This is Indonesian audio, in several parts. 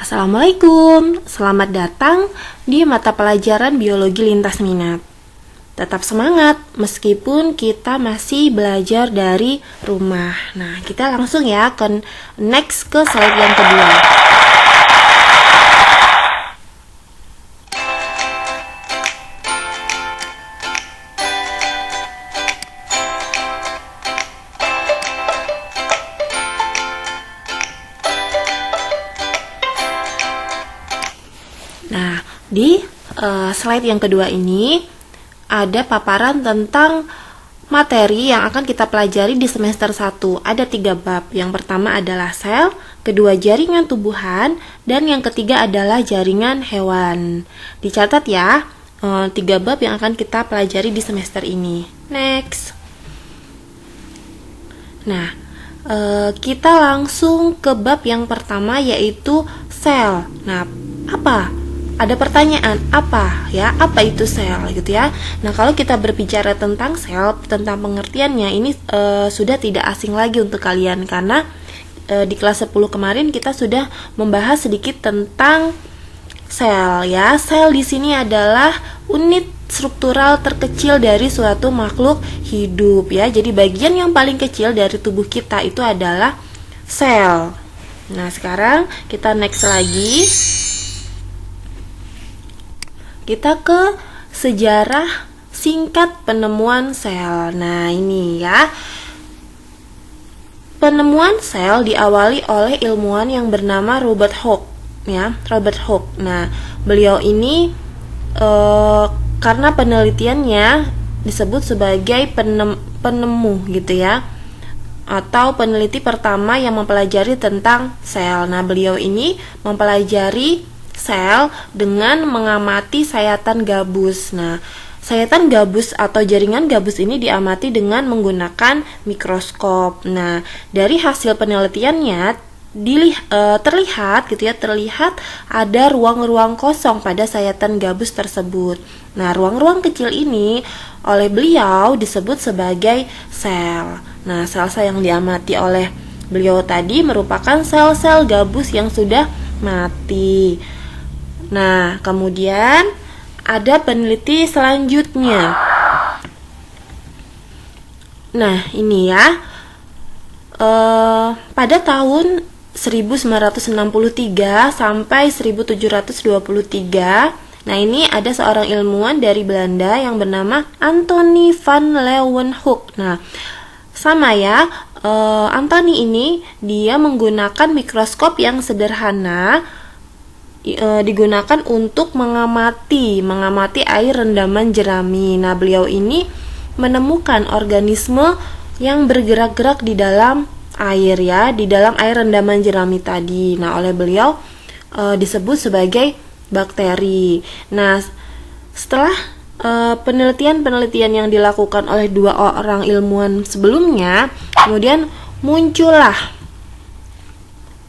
Assalamualaikum, selamat datang di mata pelajaran biologi lintas minat. Tetap semangat meskipun kita masih belajar dari rumah. Nah, kita langsung ya ke slide yang kedua. Nah, di slide yang kedua ini ada paparan tentang materi yang akan kita pelajari di semester 1. Ada 3 bab. Yang pertama adalah sel, kedua jaringan tubuhan, dan yang ketiga adalah jaringan hewan. Dicatat ya, 3 bab yang akan kita pelajari di semester ini. Next. Nah, kita langsung ke bab yang pertama, yaitu sel. Nah, apa? Ada pertanyaan, apa ya? Apa itu sel gitu ya? Nah, kalau kita berbicara tentang sel, tentang pengertiannya ini sudah tidak asing lagi untuk kalian karena di kelas 10 kemarin kita sudah membahas sedikit tentang sel ya. Sel di sini adalah unit struktural terkecil dari suatu makhluk hidup ya. Jadi bagian yang paling kecil dari tubuh kita itu adalah sel. Nah, sekarang kita next lagi. Kita ke sejarah singkat penemuan sel. Nah, ini ya. Penemuan sel diawali oleh ilmuwan yang bernama Robert Hooke, ya, Robert Hooke. Nah, beliau ini karena penelitiannya disebut sebagai penemu gitu ya, atau peneliti pertama yang mempelajari tentang sel. Nah, beliau ini mempelajari sel dengan mengamati sayatan gabus. Nah, sayatan gabus atau jaringan gabus ini diamati dengan menggunakan mikroskop. Nah, dari hasil penelitiannya terlihat ada ruang-ruang kosong pada sayatan gabus tersebut. Nah, ruang-ruang kecil ini oleh beliau disebut sebagai sel. Nah, sel-sel yang diamati oleh beliau tadi merupakan sel-sel gabus yang sudah mati. Nah, kemudian ada peneliti selanjutnya. Nah, ini ya. Pada tahun 1963 sampai 1723. Nah, ini ada seorang ilmuwan dari Belanda yang bernama Anthony van Leeuwenhoek. Nah, sama ya. Anthony ini dia menggunakan mikroskop yang sederhana, digunakan untuk mengamati air rendaman jerami. Nah, beliau ini menemukan organisme yang bergerak-gerak di dalam air ya, di dalam air rendaman jerami tadi. Nah, oleh beliau disebut sebagai bakteri. Nah, setelah penelitian yang dilakukan oleh 2 orang ilmuwan sebelumnya, kemudian muncullah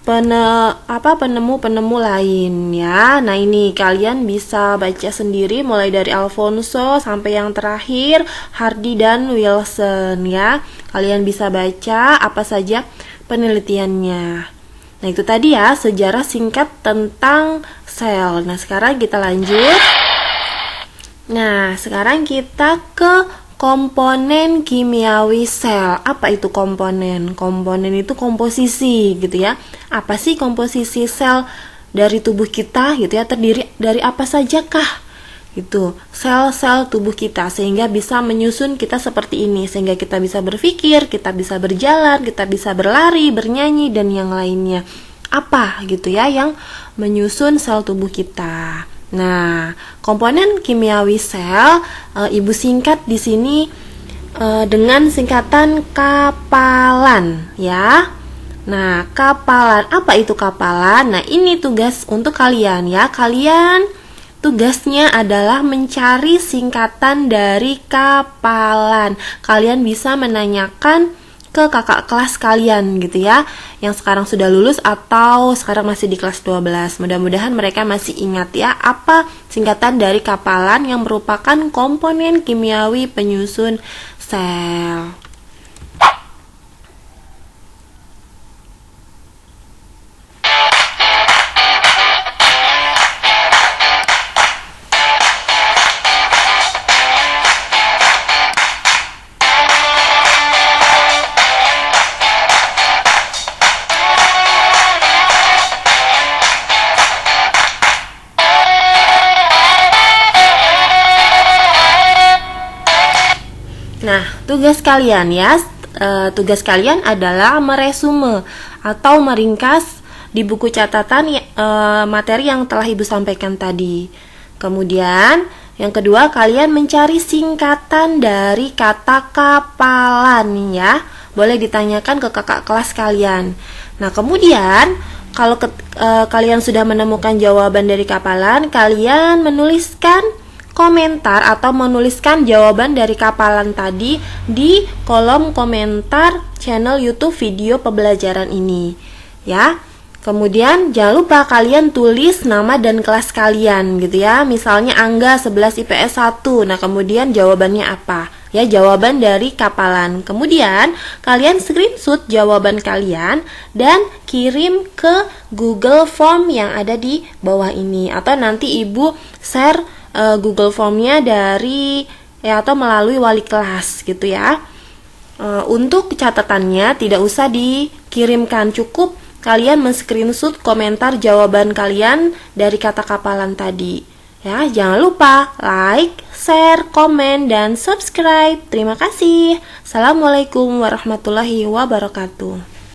penemu-penemu lain ya. Nah, ini kalian bisa baca sendiri mulai dari Alfonso sampai yang terakhir Hardy dan Wilson ya. Kalian bisa baca apa saja penelitiannya. Nah, itu tadi ya sejarah singkat tentang sel. Nah, sekarang kita lanjut. Nah, sekarang kita ke komponen kimiawi sel. Apa itu komponen? Komponen itu komposisi gitu ya. Apa sih komposisi sel dari tubuh kita gitu ya? Terdiri dari apa saja kah? Gitu. Sel-sel tubuh kita sehingga bisa menyusun kita seperti ini, sehingga kita bisa berpikir, kita bisa berjalan, kita bisa berlari, bernyanyi dan yang lainnya. Apa gitu ya yang menyusun sel tubuh kita? Nah, komponen kimiawi sel ibu singkat di sini dengan singkatan kapalan ya. Nah, kapalan, apa itu kapalan? Nah, ini tugas untuk kalian ya. Kalian tugasnya adalah mencari singkatan dari kapalan. Kalian bisa menanyakan ke kakak kelas kalian gitu ya, yang sekarang sudah lulus atau sekarang masih di kelas 12. Mudah-mudahan mereka masih ingat ya apa singkatan dari kapalan yang merupakan komponen kimiawi penyusun sel. Tugas kalian ya, tugas kalian adalah meresume atau meringkas di buku catatan materi yang telah Ibu sampaikan tadi. Kemudian yang kedua, kalian mencari singkatan dari kata kapalan ya. Boleh ditanyakan ke kakak kelas kalian. Nah, kemudian kalau kalian sudah menemukan jawaban dari kapalan, kalian menuliskan komentar atau menuliskan jawaban dari kapalan tadi di kolom komentar channel YouTube video pembelajaran ini ya. Kemudian jangan lupa kalian tulis nama dan kelas kalian gitu ya. Misalnya Angga 11 IPS 1. Nah, kemudian jawabannya apa? Ya, jawaban dari kapalan. Kemudian kalian screenshot jawaban kalian dan kirim ke Google Form yang ada di bawah ini, atau nanti Ibu share Google Formnya dari atau melalui wali kelas gitu ya. Untuk catatannya tidak usah dikirimkan, cukup kalian men-screenshot komentar jawaban kalian dari kata kapalan tadi. Ya, jangan lupa like, share, komen, dan subscribe. Terima kasih. Assalamualaikum warahmatullahi wabarakatuh.